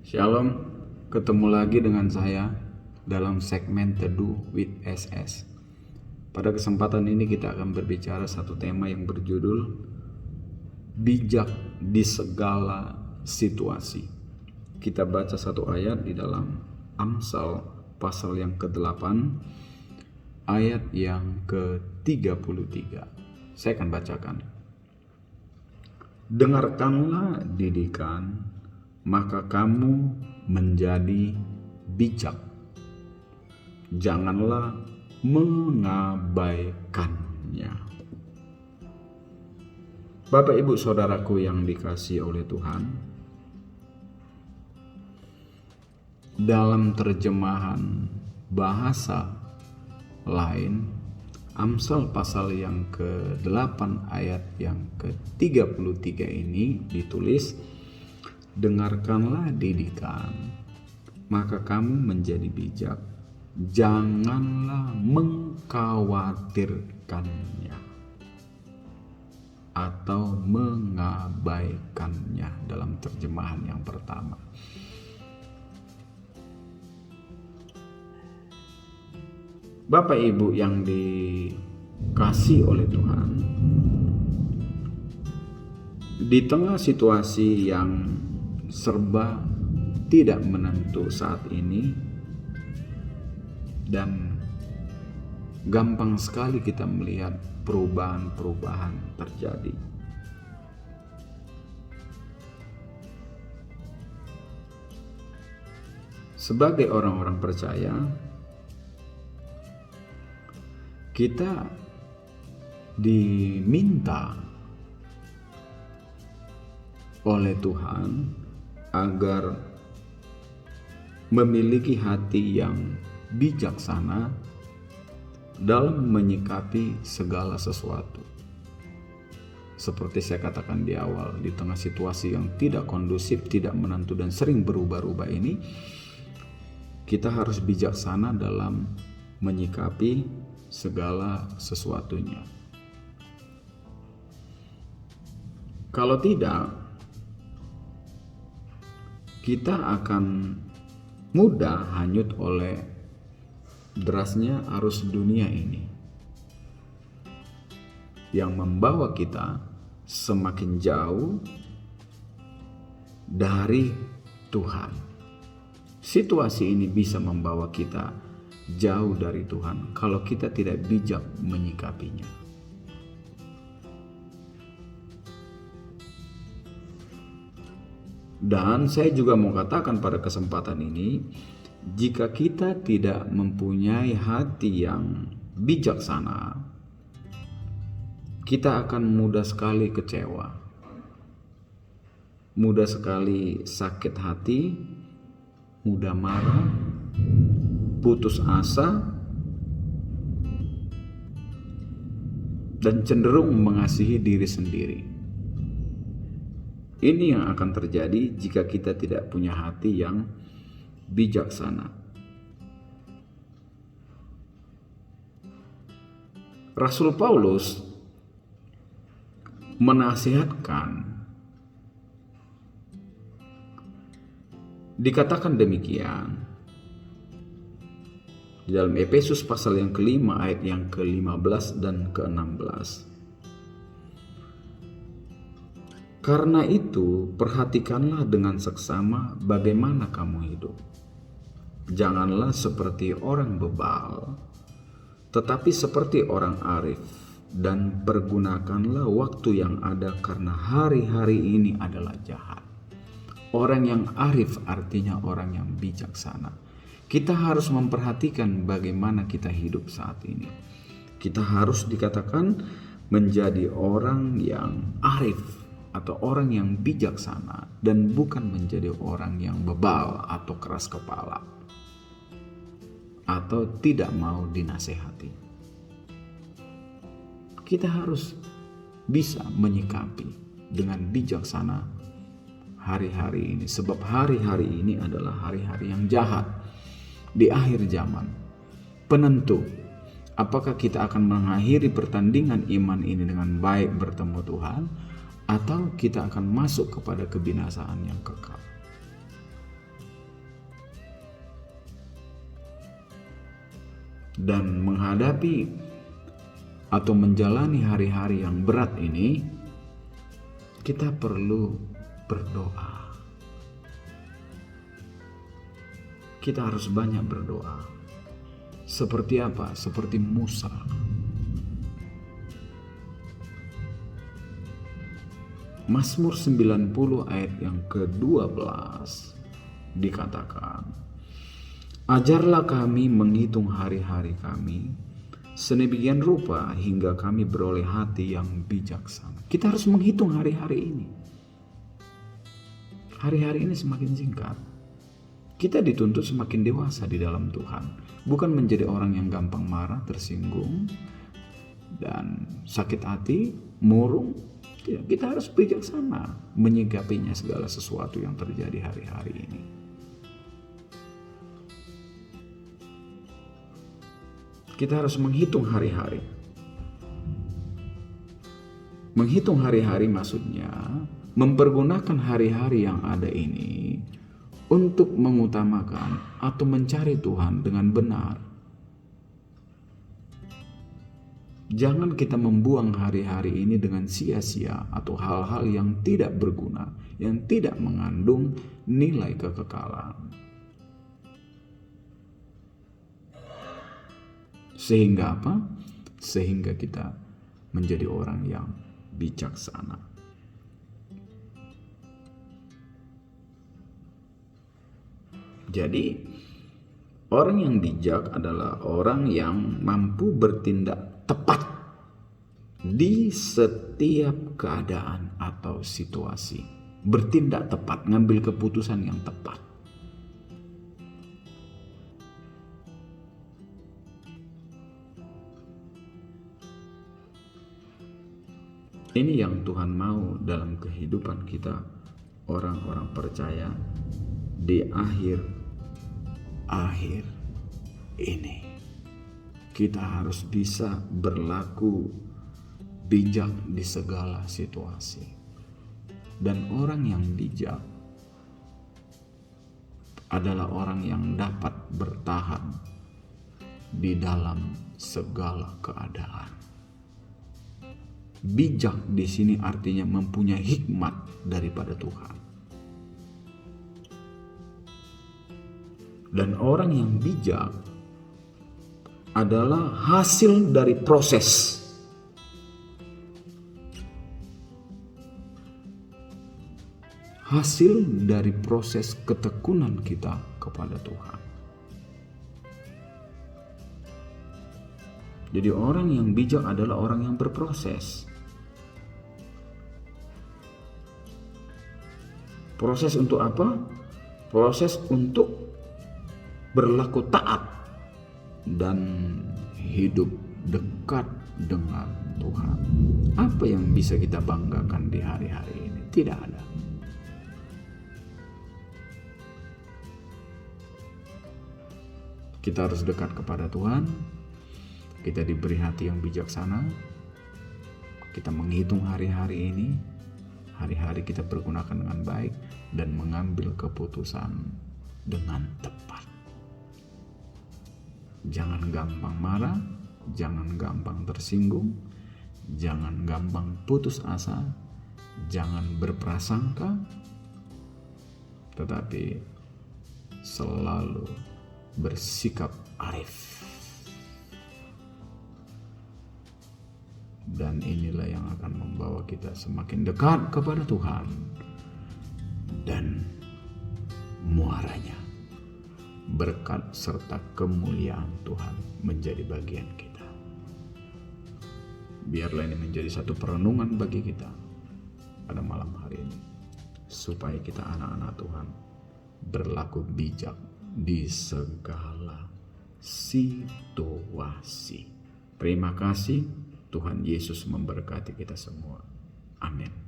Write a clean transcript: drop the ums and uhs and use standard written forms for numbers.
Shalom, ketemu lagi dengan saya dalam segmen Teduh with SS. Pada kesempatan ini kita akan berbicara satu tema yang berjudul bijak di segala situasi. Kita baca satu ayat di dalam Amsal pasal yang ke-8 ayat yang ke-33. Saya akan bacakan. Dengarkanlah didikan, maka kamu menjadi bijak. Janganlah mengabaikannya. Bapak, Ibu, Saudaraku yang dikasihi oleh Tuhan, dalam terjemahan bahasa lain, Amsal pasal yang ke-8 ayat yang ke-33 ini ditulis, dengarkanlah didikan, maka kamu menjadi bijak. Janganlah mengkhawatirkannya atau mengabaikannya dalam terjemahan yang pertama. Bapak Ibu yang dikasihi oleh Tuhan, di tengah situasi yang serba tidak menentu saat ini dan gampang sekali kita melihat perubahan-perubahan terjadi. Sebagai orang-orang percaya, kita diminta oleh Tuhan agar memiliki hati yang bijaksana dalam menyikapi segala sesuatu. Seperti saya katakan di awal, di tengah situasi yang tidak kondusif, tidak menentu dan sering berubah-ubah ini, kita harus bijaksana dalam menyikapi segala sesuatunya. Kalau tidak, kita akan mudah hanyut oleh derasnya arus dunia ini yang membawa kita semakin jauh dari Tuhan. Situasi ini bisa membawa kita jauh dari Tuhan kalau kita tidak bijak menyikapinya. Dan saya juga mau katakan pada kesempatan ini, jika kita tidak mempunyai hati yang bijaksana, kita akan mudah sekali kecewa, mudah sekali sakit hati, mudah marah, putus asa, dan cenderung mengasihi diri sendiri. Ini yang akan terjadi jika kita tidak punya hati yang bijaksana. Rasul Paulus menasihatkan, dikatakan demikian di dalam Efesus pasal yang ke-5 ayat yang ke-15 dan ke-16. Karena itu, perhatikanlah dengan seksama bagaimana kamu hidup. Janganlah seperti orang bebal, tetapi seperti orang arif, dan pergunakanlah waktu yang ada karena hari-hari ini adalah jahat. Orang yang arif artinya orang yang bijaksana. Kita harus memperhatikan bagaimana kita hidup saat ini. Kita harus dikatakan menjadi orang yang arif atau orang yang bijaksana dan bukan menjadi orang yang bebal atau keras kepala atau tidak mau dinasehati. Kita harus bisa menyikapi dengan bijaksana hari-hari ini, sebab hari-hari ini adalah hari-hari yang jahat di akhir zaman. Penentu apakah kita akan mengakhiri pertandingan iman ini dengan baik bertemu Tuhan, atau kita akan masuk kepada kebinasaan yang kekal. dan menghadapi atau menjalani hari-hari yang berat ini, kita perlu berdoa. Kita harus banyak berdoa. Seperti apa? Seperti Musa. Mazmur 90 ayat yang ke-12 dikatakan, ajarlah kami menghitung hari-hari kami, sedemikian rupa hingga kami beroleh hati yang bijaksana. Kita harus menghitung hari-hari ini. Hari-hari ini semakin singkat. Kita dituntut semakin dewasa di dalam Tuhan. Bukan menjadi orang yang gampang marah, tersinggung, dan sakit hati, murung. Ya, kita harus bijaksana menyikapinya segala sesuatu yang terjadi hari-hari ini. Kita harus menghitung hari-hari. Menghitung hari-hari maksudnya mempergunakan hari-hari yang ada ini untuk mengutamakan atau mencari Tuhan dengan benar. Jangan kita membuang hari-hari ini dengan sia-sia atau hal-hal yang tidak berguna, yang tidak mengandung nilai kekekalan. Sehingga apa? Sehingga kita menjadi orang yang bijaksana. Jadi, orang yang bijak adalah orang yang mampu bertindak tepat di setiap keadaan atau situasi. Bertindak tepat, ngambil keputusan yang tepat. Ini yang Tuhan mau dalam kehidupan kita, orang-orang percaya di akhir ini. Kita harus bisa berlaku bijak di segala situasi. Dan orang yang bijak adalah orang yang dapat bertahan di dalam segala keadaan. Bijak di sini artinya mempunyai hikmat daripada Tuhan. Dan orang yang bijak adalah hasil dari proses. Hasil dari proses ketekunan kita kepada Tuhan. Jadi orang yang bijak adalah orang yang berproses. Proses untuk apa? Proses untuk berlaku taat dan hidup dekat dengan Tuhan. Apa yang bisa kita banggakan di hari-hari ini? Tidak ada. Kita harus dekat kepada Tuhan. Kita diberi hati yang bijaksana. Kita menghitung hari-hari ini. Hari-hari kita pergunakan dengan baik dan mengambil keputusan dengan tepat. Jangan gampang marah, jangan gampang tersinggung, jangan gampang putus asa, jangan berprasangka, tetapi selalu bersikap arif. Dan inilah yang akan membawa kita semakin dekat kepada Tuhan dan muaranya, berkat serta kemuliaan Tuhan menjadi bagian kita. Biarlah ini menjadi satu perenungan bagi kita pada malam hari ini, supaya kita anak-anak Tuhan berlaku bijak di segala situasi. Terima kasih. Tuhan Yesus memberkati kita semua. Amin.